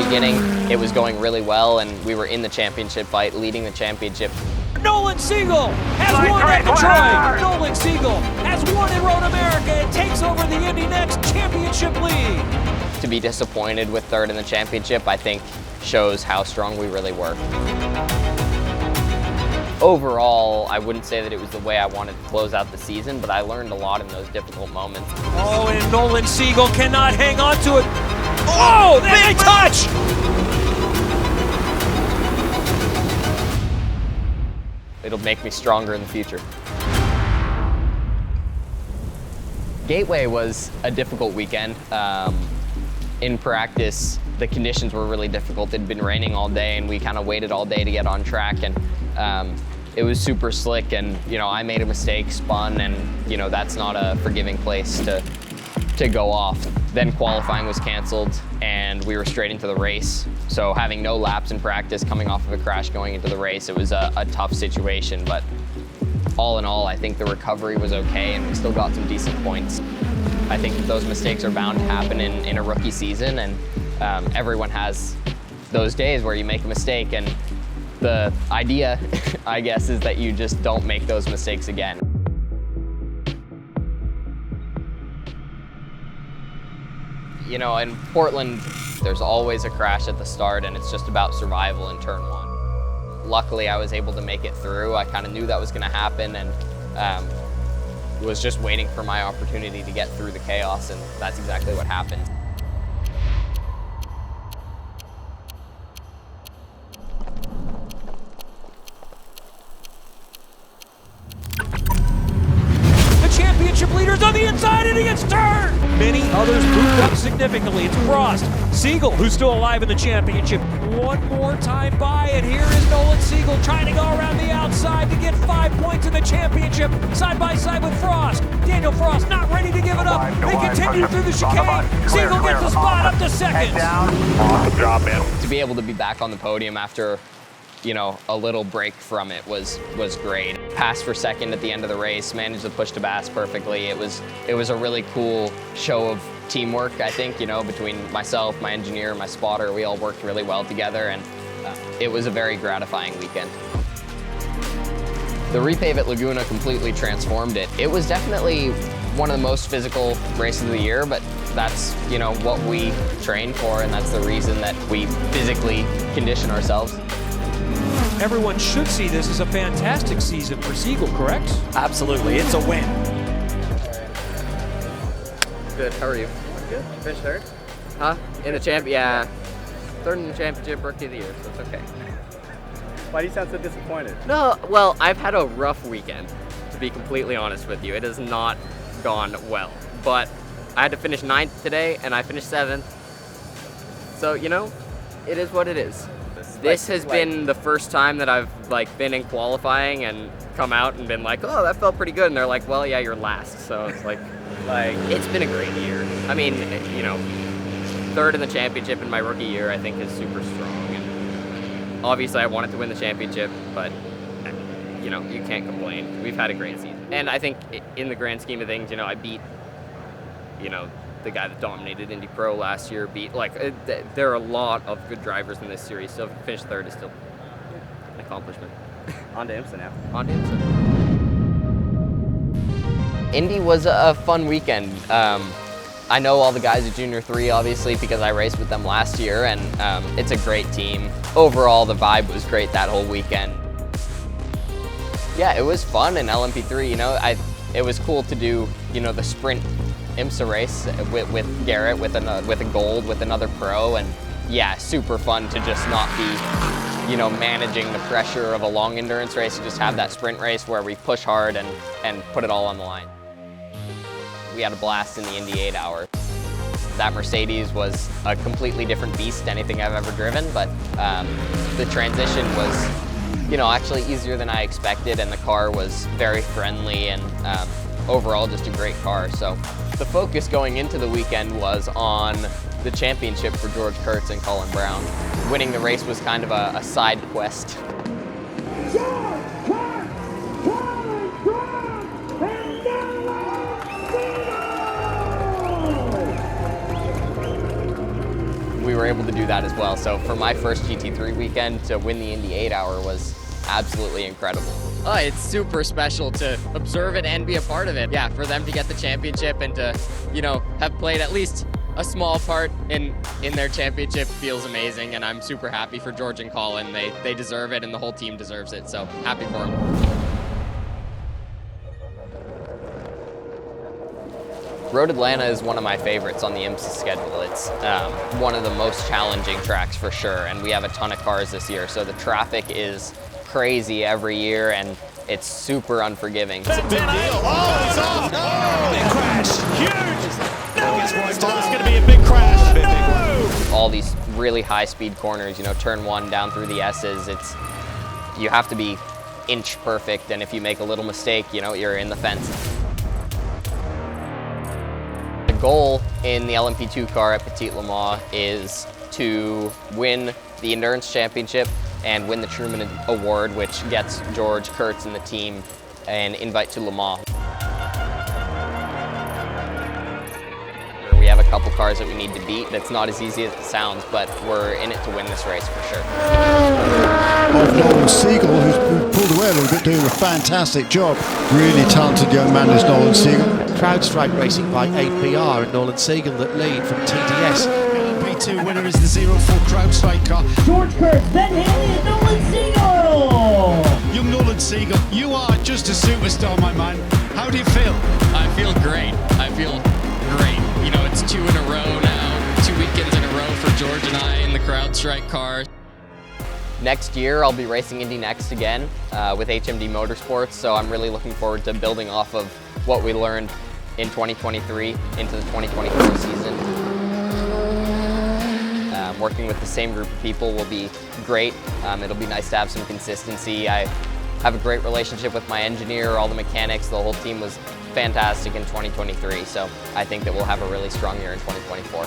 beginning, it was going really well, and we were in the championship fight, leading the championship. Nolan Siegel has won at Detroit. Nolan Siegel has won in Road America and takes over the Indy NXT championship lead. To be disappointed with third in the championship, I think, shows how strong we really were. Overall, I wouldn't say that it was the way I wanted to close out the season, but I learned a lot in those difficult moments. Oh, and Nolan Siegel cannot hang on to it. Oh, big touch! It'll make me stronger in the future. Gateway was a difficult weekend. In practice, the conditions were really difficult. It'd been raining all day, and we kind of waited all day to get on track, and it was super slick, and I made a mistake, spun, and that's not a forgiving place to go off. Then qualifying was canceled, and we were straight into the race. So having no laps in practice, coming off of a crash going into the race, it was a tough situation, but all in all, I think the recovery was okay, and we still got some decent points. I think that those mistakes are bound to happen in a rookie season, and everyone has those days where you make a mistake, and the idea, I guess, is that you just don't make those mistakes again. In Portland, there's always a crash at the start, and it's just about survival in turn one. Luckily, I was able to make it through. I kind of knew that was going to happen, and was just waiting for my opportunity to get through the chaos, and that's exactly what happened. Championship leaders on the inside, and he gets turned! Many others moved up significantly. It's Frost, Siegel, who's still alive in the championship. One more time by, and here is Nolan Siegel trying to go around the outside to get 5 points in the championship, side by side with Frost. Daniel Frost not ready to give it up. They continue through the chicane. Siegel gets the spot up to second. Awesome job, man. To be able to be back on the podium after a little break from it was great. Passed for second at the end of the race, managed to push to Bass perfectly. It was a really cool show of teamwork, I think, between myself, my engineer, my spotter. We all worked really well together, and it was a very gratifying weekend. The repave at Laguna completely transformed it. It was definitely one of the most physical races of the year, but that's what we train for, and that's the reason that we physically condition ourselves. Everyone should see this as a fantastic season for Siegel, correct? Absolutely, it's a win. Good, how are you? Good, you finished third? Huh? In the third in the championship, rookie of the year, so it's okay. Why do you sound so disappointed? No, well, I've had a rough weekend, to be completely honest with you. It has not gone well, but I had to finish 9th today, and I finished 7th. So, it is what it is. This has been the first time that I've been in qualifying and come out and been like, oh, that felt pretty good. And they're like, well, yeah, you're last. So it's like it's been a great year. I mean, third in the championship in my rookie year, I think is super strong. And obviously I wanted to win the championship, but you can't complain. We've had a great season. And I think in the grand scheme of things, I beat, the guy that dominated Indy Pro last year, there are a lot of good drivers in this series, so to finish third is still an accomplishment. On to IMSA now. On to IMSA. Indy was a fun weekend. I know all the guys at Junior 3, obviously, because I raced with them last year, and it's a great team. Overall, the vibe was great that whole weekend. Yeah, it was fun in LMP3, it was cool to do, the sprint IMSA race with Garrett, with a gold, with another pro, and yeah, super fun to just not be, managing the pressure of a long endurance race, to just have that sprint race where we push hard and put it all on the line. We had a blast in the Indy 8 hour. That Mercedes was a completely different beast to anything I've ever driven, but the transition was, actually easier than I expected, and the car was very friendly, and overall just a great car. So the focus going into the weekend was on the championship for George Kurtz and Colin Brown. Winning the race was kind of a side quest. we were able to do that as well. So for my first GT3 weekend, to win the Indy 8-hour was absolutely incredible. Oh, it's super special to observe it and be a part of it. Yeah, for them to get the championship and to, you know, have played at least a small part in their championship feels amazing, and I'm super happy for George and Colin. They deserve it, and the whole team deserves it, so happy for them. Road Atlanta is one of my favorites on the IMSA schedule. It's one of the most challenging tracks for sure, and we have a ton of cars this year, so the traffic is crazy every year, and it's super unforgiving. Big deal. Oh, it's off. No! Big crash. Huge. No, it's going to be a big crash. No! All these really high-speed corners, you know, turn one down through the S's. You have to be inch perfect, and if you make a little mistake, you know, you're in the fence. The goal in the LMP2 car at Petit Le Mans is to win the Endurance Championship and win the Truman Award, which gets George, Kurtz, and the team an invite to Le Mans. We have a couple cars that we need to beat. That's not as easy as it sounds, but we're in it to win this race for sure. Of Nolan Siegel, who's pulled away a little bit, doing a fantastic job. Really talented young man is Nolan Siegel. Crowdstrike Racing by APR and Nolan Siegel that lead from TDS. LMP2 winner is the 04 Crowdstrike car. George Kurtz, Ben Haley, and Nolan Siegel! Young Nolan Siegel, you are just a superstar, my man. How do you feel? I feel great. I feel great. You know, it's 2 in a row now, 2 weekends in a row for George and I in the Crowdstrike car. Next year, I'll be racing Indy NXT again with HMD Motorsports, so I'm really looking forward to building off of what we learned in 2023 into the 2024 season. Working with the same group of people will be great. It'll be nice to have some consistency. I have a great relationship with my engineer, all the mechanics, the whole team was fantastic in 2023, so I think that we'll have a really strong year in 2024.